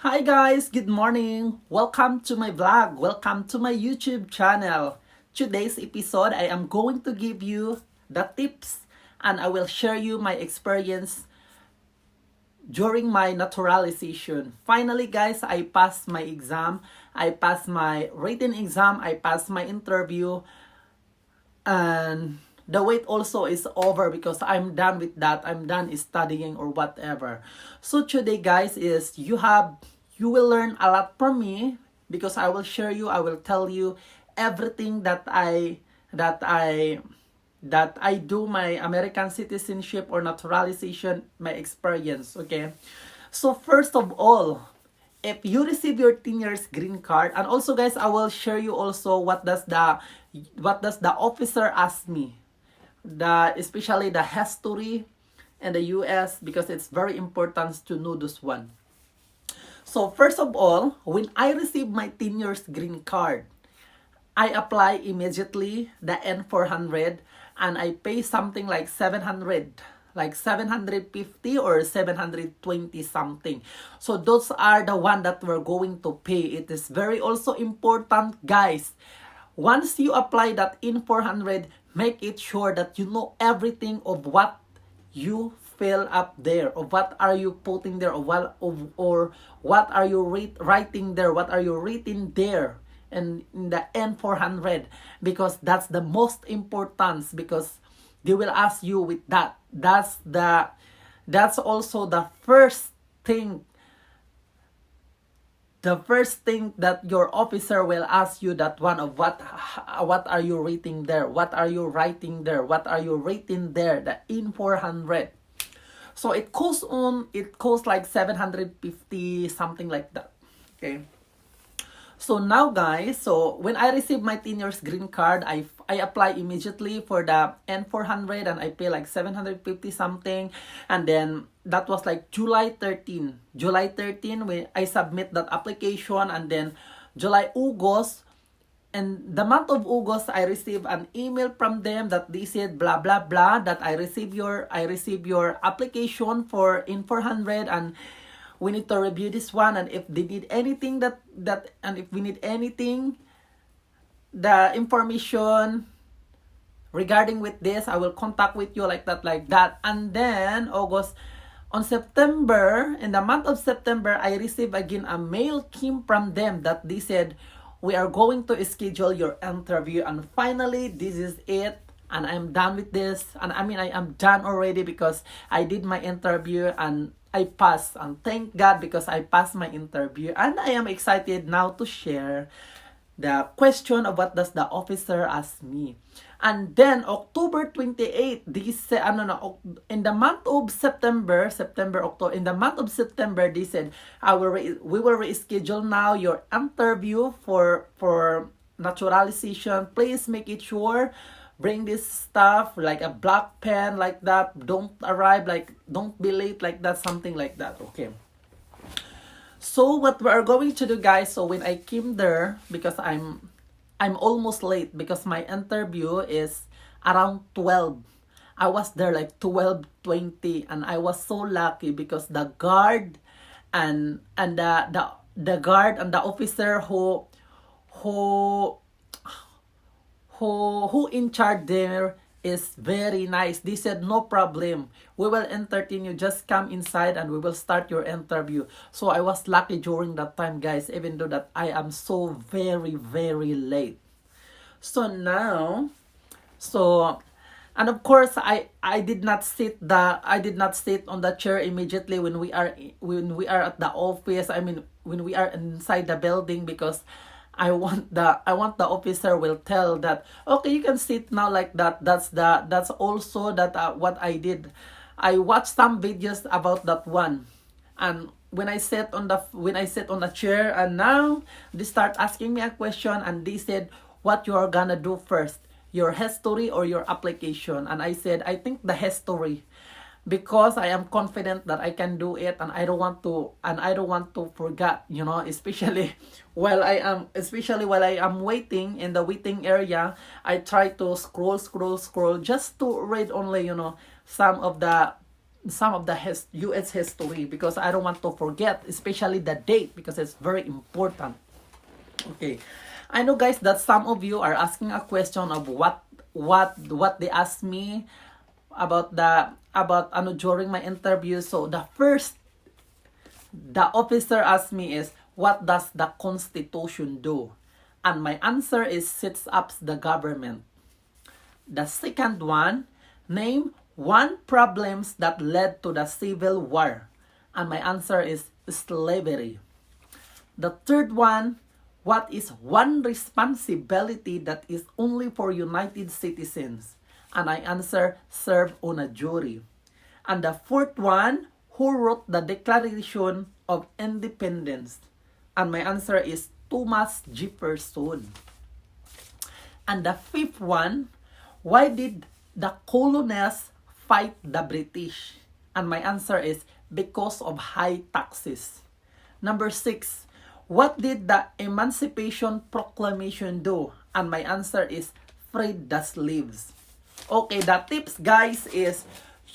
Hi guys, good morning. Welcome to my vlog. Welcome to my YouTube channel. Today's episode, I am going to give you the tips and I will share you my experience during my naturalization. Finally guys, I passed my exam. I passed my written exam. I passed my interview. And the wait also is over because I'm done with that. I'm done studying or whatever. So today guys is you will learn a lot from me because I will tell you everything that I do my American citizenship or naturalization, my experience, okay? So first of all, if you receive your 10 years green card, and also guys, I will share you also what does the officer ask me, the especially the history and the US, because it's very important to know this one. So first of all, when I receive my 10 years green card, I apply immediately the N400 and I pay something like 700, like 750 or 720 something. So those are the one that we're going to pay. It is very also important, guys. Once you apply that N400, make it sure that you know everything of what you fill up there, or what are you putting there, or what are you writing there, what are you written there and in the N400, because that's the most important, because they will ask you with that. That's also thing the first thing that your officer will ask you, that one of what are you reading there, what are you writing there, what are you writing there, the in 400. So it costs like 750 something like that, okay? So now guys, so when I receive my 10 years green card, I apply immediately for the N400 and I pay like 750 something. And then that was like July 13. July 13 when I submit that application, and then July, August, and the month of August, I received an email from them that they said blah blah blah, that I receive your application for in 400, and we need to review this one, and if they need anything and if we need anything, the information regarding with this, I will contact with you, like that. And then August, on September, in the month of September, I received again a mail came from them that they said we are going to schedule your interview, and finally this is it. And I'm done with this, and I mean I am done already because I did my interview and I passed, and thank God because I passed my interview, and I am excited now to share the question of what does the officer ask me. And then October 28th, in the month of October, in the month of September, they said we will reschedule now your interview for naturalization. Please make it sure, bring this stuff like a black pen, like that. Don't arrive, like don't be late, like that, something like that, okay? So what we are going to do, guys, so when I came there, because I'm almost late because my interview is around 12. I was there like 12:20, and I was so lucky because the guard and the guard and the officer who who in charge there is very nice. They said no problem, we will entertain you, just come inside and we will start your interview. So I was lucky during that time, guys, even though that I am so very very late. So now, so and of course I did not sit on the chair immediately when we are at the office, I mean when we are inside the building, because I want the officer will tell that okay, you can sit now, like that. That's also what I did. I watched some videos about that one, and when I sat on the chair, and now they start asking me a question, and they said what you are gonna do first, your history or your application. And I said I think the history, because I am confident that I can do it, and I don't want to forget, especially while I am waiting in the waiting area. I try to scroll just to read only, some of some of the US history, because I don't want to forget, especially the date, because it's very important. Okay, I know guys that some of you are asking a question of what they asked me about during my interview. So the officer asked me is, what does the Constitution do? And my answer is, sets up the government. The second one, name one problems that led to the Civil War. And my answer is slavery. The third one, what is one responsibility that is only for United citizens? And I answer, serve on a jury. And the fourth one, who wrote the Declaration of Independence? And my answer is Thomas Jefferson. And the fifth one, why did the colonists fight the British? And my answer is because of high taxes. Number 6, what did the Emancipation Proclamation do? And my answer is freed the slaves. Okay, the tips guys is,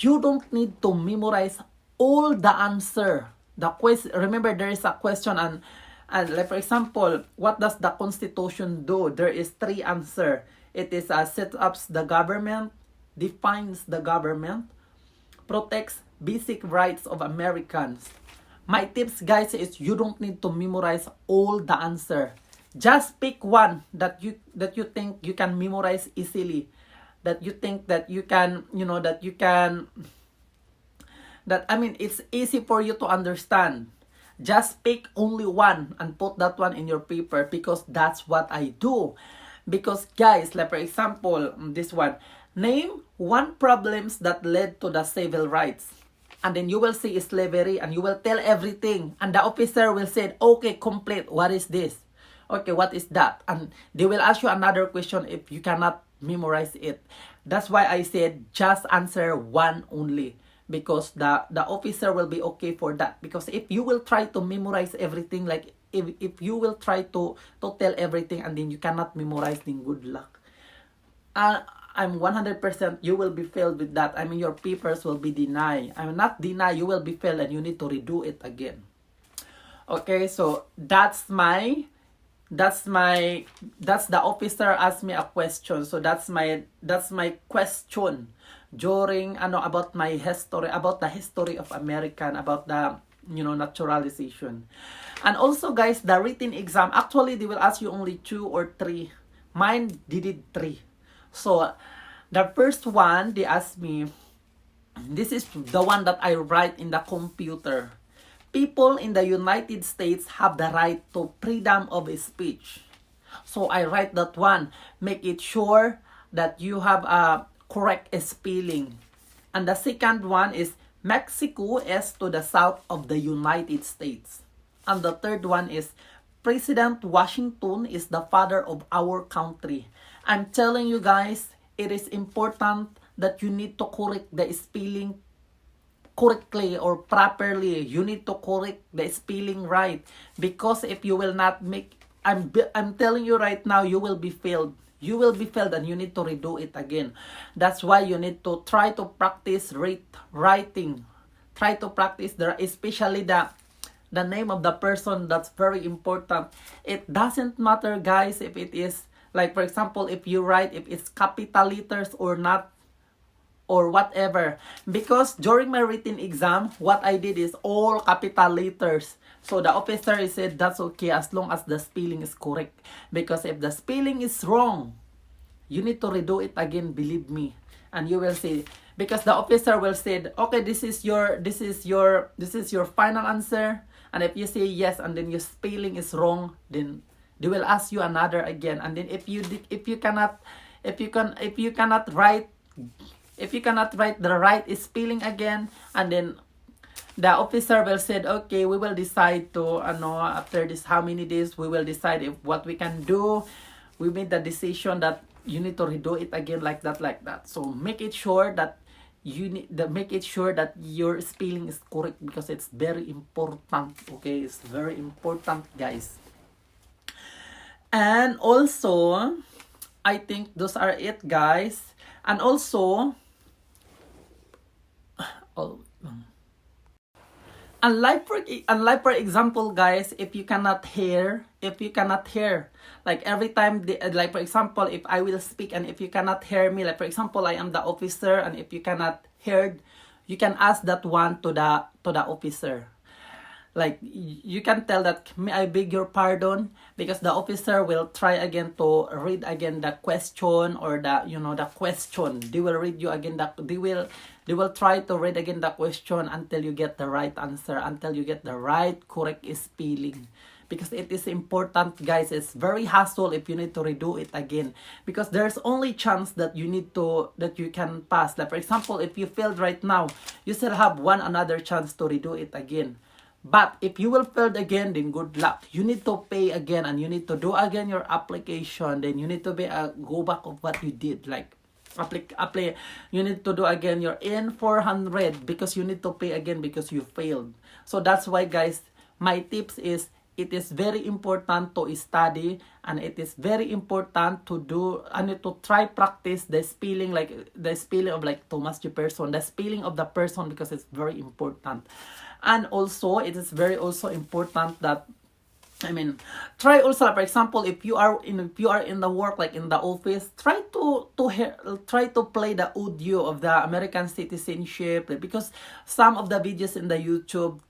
you don't need to memorize all the answer. The question, remember there is a question, and like for example, what does the Constitution do? There is 3 answer. It is set up the government, defines the government, protects basic rights of Americans. My tips guys is, you don't need to memorize all the answer. Just pick one that you think you can memorize easily, that you think that you can, it's easy for you to understand. Just pick only one and put that one in your paper, because that's what I do. Because guys, like for example, this one, name one problems that led to the civil rights. And then you will see slavery, and you will tell everything. And the officer will say, okay, complete. What is this? Okay, what is that? And they will ask you another question if you cannot memorize it. That's why I said just answer one only, because the officer will be okay for that. Because if you will try to memorize everything, like if you will try to tell everything and then you cannot memorize, then good luck. I'm 100% you will be failed with that. I mean, your papers will be denied. I mean, not denied, you will be failed and you need to redo it again. Okay, so that's the officer asked me a question. So that's my question during about my history, about the history of American, about the naturalization. And also guys, the written exam, actually they will ask you only 2 or 3. Mine did 3. So the first one, they asked me, this is the one that I write in the computer. People in the United States have the right to freedom of speech. So I write that one. Make it sure that you have a correct spelling. And the second one is, Mexico is to the south of the United States. And the third one is, President Washington is the father of our country. I'm telling you guys, it is important that you need to correct the spelling correctly or properly. You need to correct the spelling right, because if you will not make, I'm telling you right now, you will be failed. You will be failed and you need to redo it again. That's why you need to try to practice writing. Try to practice especially the name of the person. That's very important. It doesn't matter guys if it is, like for example, if you write, if it's capital letters or not, or whatever. Because during my written exam, what I did is all capital letters. So the officer said that's okay as long as the spelling is correct. Because if the spelling is wrong, you need to redo it again, believe me. And you will see, because the officer will say, okay, this is your final answer. And if you say yes and then your spelling is wrong, then they will ask you another again. And then if you cannot write the right spelling again, and then the officer will say, okay, we will decide to after this how many days we will decide if what we can do. We made the decision that you need to redo it again, like that. So make it sure that your spelling is correct, because it's very important. Okay, it's very important guys. And also, I think those are it guys. And also, Unlike for example, guys, if you cannot hear, like every time, like for example, if I will speak and if you cannot hear me, like for example, I am the officer, and if you cannot hear, you can ask that one to the officer. Like you can tell that, may I beg your pardon, because the officer will try again to read again the question, or the question. They will read you again they will try to read again the question until you get the right answer, until you get the right correct spelling. Because it is important, guys. It's very hassle if you need to redo it again, because there's only chance that you can pass. Like for example, if you failed right now, you still have another chance to redo it again. But if you will fail again, then good luck. You need to pay again, and you need to do again your application. Then you need to go back of what you did. Like apply. You need to do again your N400, because you need to pay again because you failed. So that's why, guys, my tips is, it is very important to study, and it is very important to do, and to try practice the spelling, like the spelling of like Thomas Jefferson, the spelling of the person, because it's very important. And also, it is very also important that, try also, for example, if you are in the work, like in the office, try to play the audio of the American Citizenship, because some of the videos in the YouTube,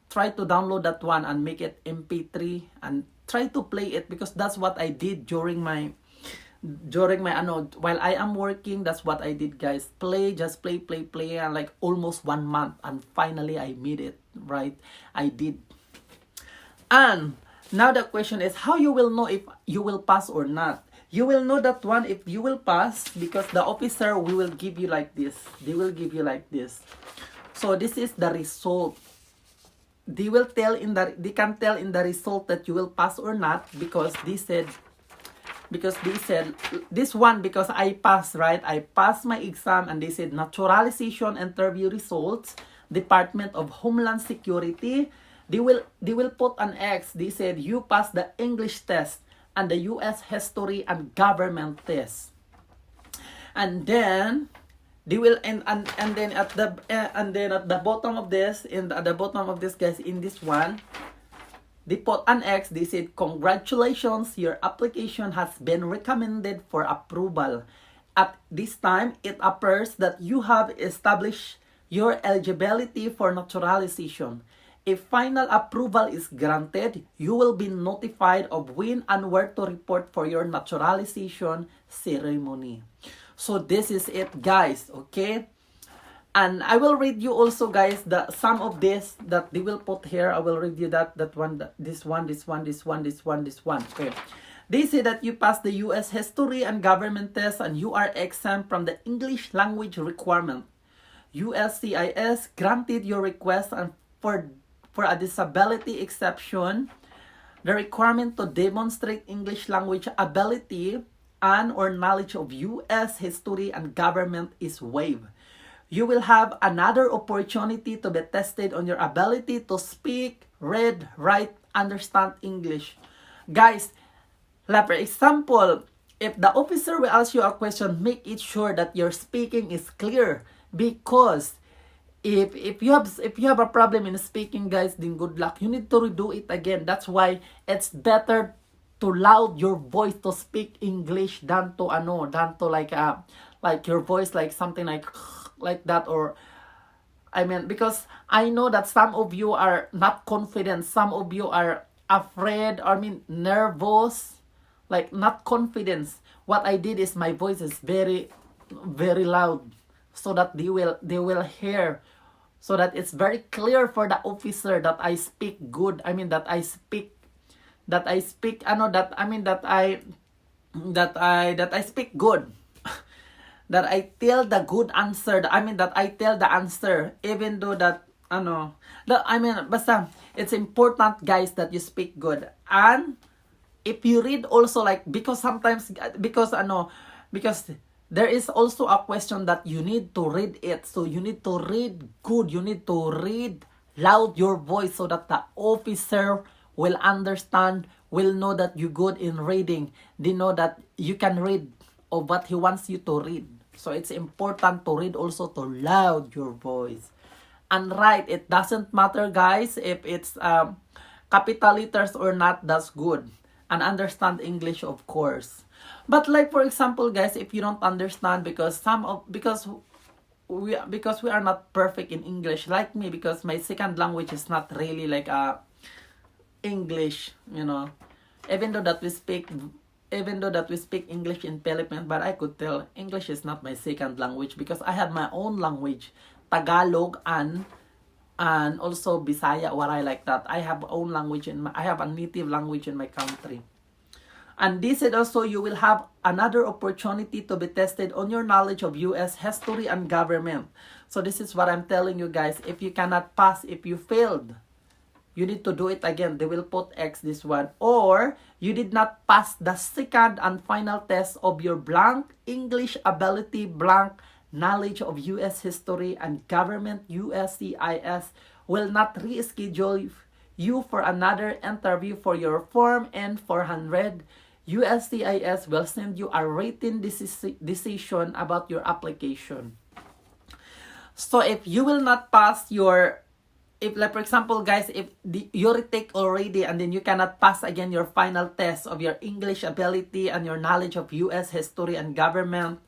try to download that one and make it MP3 and try to play it, because that's what I did during my while I am working. That's what I did, guys. Just play, and like almost 1 month, and finally I made it, right? I did. And now the question is, how you will know if you will pass or not? You will know that one if you will pass, because the officer will give you like this. They will give you like this. So this is the result. They can tell in the result that you will pass or not, because they said this one, because I passed, right? I passed my exam, and they said naturalization interview results, Department of Homeland Security. They will put an X. They said you passed the English test and the US history and government test. And then they will and then at the bottom of this, guys, in this one, they put an X. They said, congratulations, your application has been recommended for approval. At this time, it appears that you have established your eligibility for naturalization. If final approval is granted, you will be notified of when and where to report for your naturalization ceremony. So this is it, guys, okay? And I will read you also, guys, some of this that they will put here. I will read you this one. Okay. They say that you passed the US history and government test, and you are exempt from the English language requirement. USCIS granted your request, and for a disability exception, the requirement to demonstrate English language ability and or knowledge of US history and government is waived. You will have another opportunity to be tested on your ability to speak, read, write, understand English. Guys, like for example, if the officer will ask you a question, make it sure that your speaking is clear. Because if you have a problem in speaking, guys, then good luck. You need to redo it again. That's why it's better to loud your voice to speak English than to like your voice like something like that, or because I know that some of you are not confident, some of you are afraid, nervous, like not confidence. What I did is my voice is very, very loud, so that they will hear, so that it's very clear for the officer that I speak good. That I speak good. That I tell the good answer. That I tell the answer, even though basta, it's important, guys, that you speak good. And if you read also, like, because there is also a question that you need to read it. So you need to read good. You need to read loud your voice, so that the officer will understand, will know that you're good in reading. They know that you can read of what he wants you to read. So it's important to read also, to loud your voice. and write. It doesn't matter, guys, if it's capital letters or not. That's good. And understand English, of course. But like for example, guys, if you don't understand, because we are not perfect in English, like me, because my second language is not really like English, you know. Even though that we speak English in Philippines, but I could tell English is not my second language, because I have my own language, Tagalog, and also Bisaya, what I like that. I have own language I have a native language in my country. And this is also, you will have another opportunity to be tested on your knowledge of US history and government. So this is what I'm telling you, guys. If you cannot pass, if you failed, you need to do it again. They will put X this one. Or you did not pass the second and final test of your blank English ability, blank knowledge of US history and government, uscis will not reschedule you for another interview for your Form N400. USCIS will send you a written decision about your application. So if you will not pass if like for example, guys, if you retake already and then you cannot pass again your final test of your English ability and your knowledge of US history and government,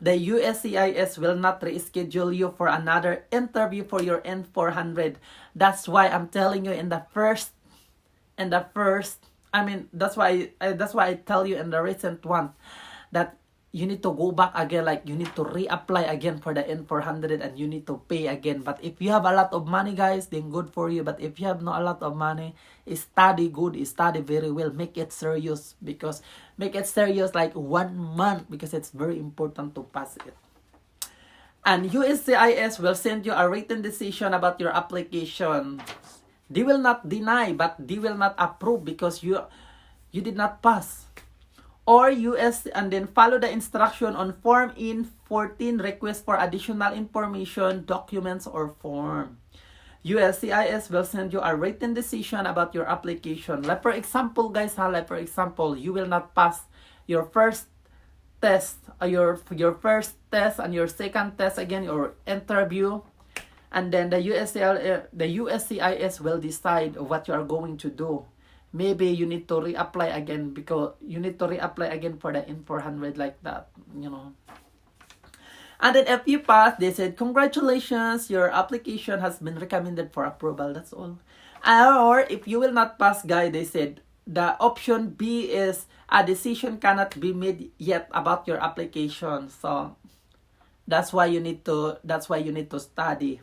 the USCIS will not reschedule you for another interview for your N400. That's why I'm telling you that's why I tell you in the recent one that you need to go back again, like you need to reapply again for the N400 and you need to pay again. But if you have a lot of money, guys, then good for you. But if you have not a lot of money, study good, study very well, make it serious, like 1 month, because it's very important to pass it. And USCIS will send you a written decision about your application. They will not deny, but they will not approve because you did not pass. Or and then follow the instruction on Form N14, request for additional information, documents, or form. USCIS will send you a written decision about your application. Like for example, guys, you will not pass your first test, your first test and your second test again, your interview, and then the USCIS will decide what you are going to do. Maybe you need to reapply again, because you need to reapply again for the N400, like that, you know. And then if you pass, they said, congratulations, your application has been recommended for approval. That's all. Or if you will not pass, guys, they said, the option B is a decision cannot be made yet about your application. So that's why you need to study.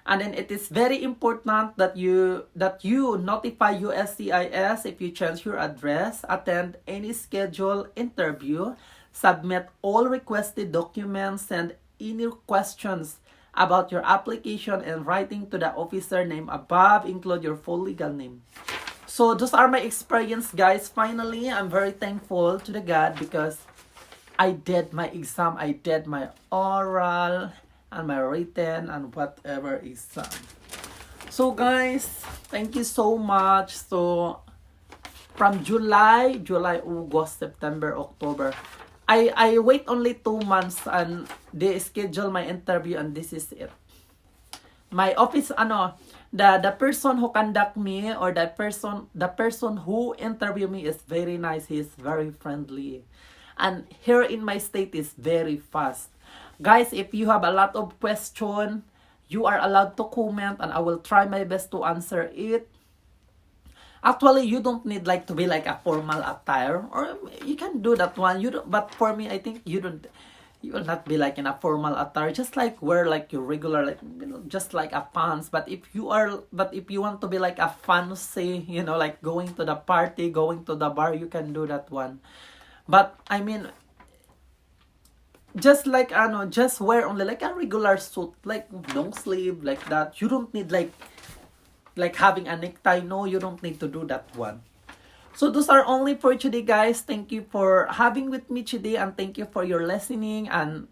And then it is very important that you notify USCIS if you change your address, attend any scheduled interview, submit all requested documents, send any questions about your application in writing to the officer named above, include your full legal name. So those are my experience, guys. Finally, I'm very thankful to the God because I did my exam, I did my oral, and my written, and whatever exam. So guys, thank you so much. So from July, August, September, October, I wait only 2 months and they schedule my interview, and this is it. My office, the person who conduct me, or the person who interview me is very nice. He's very friendly. And here in my state is very fast. Guys, if you have a lot of questions, you are allowed to comment and I will try my best to answer it. Actually, you don't need to be like a formal attire, or you can do that one. But for me, I think you will not be like in a formal attire. Just like wear like your regular, just like a pants. But if you want to be like a fancy, like going to the party, going to the bar, you can do that one. But I mean, just just wear only like a regular suit, like long sleeve, like that. You don't need like having a necktie. No, you don't need to do that one. So those are only for today, guys. Thank you for having with me today, and thank you for your listening. And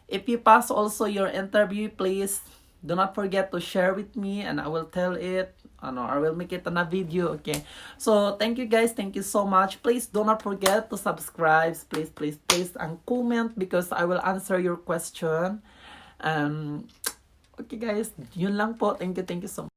if you pass also your interview, please do not forget to share with me, and I will tell it. I will make it on a video, okay? So thank you, guys. Thank you so much. Please do not forget to subscribe. Please, and comment, because I will answer your question. Okay guys, yun lang po. Thank you so much.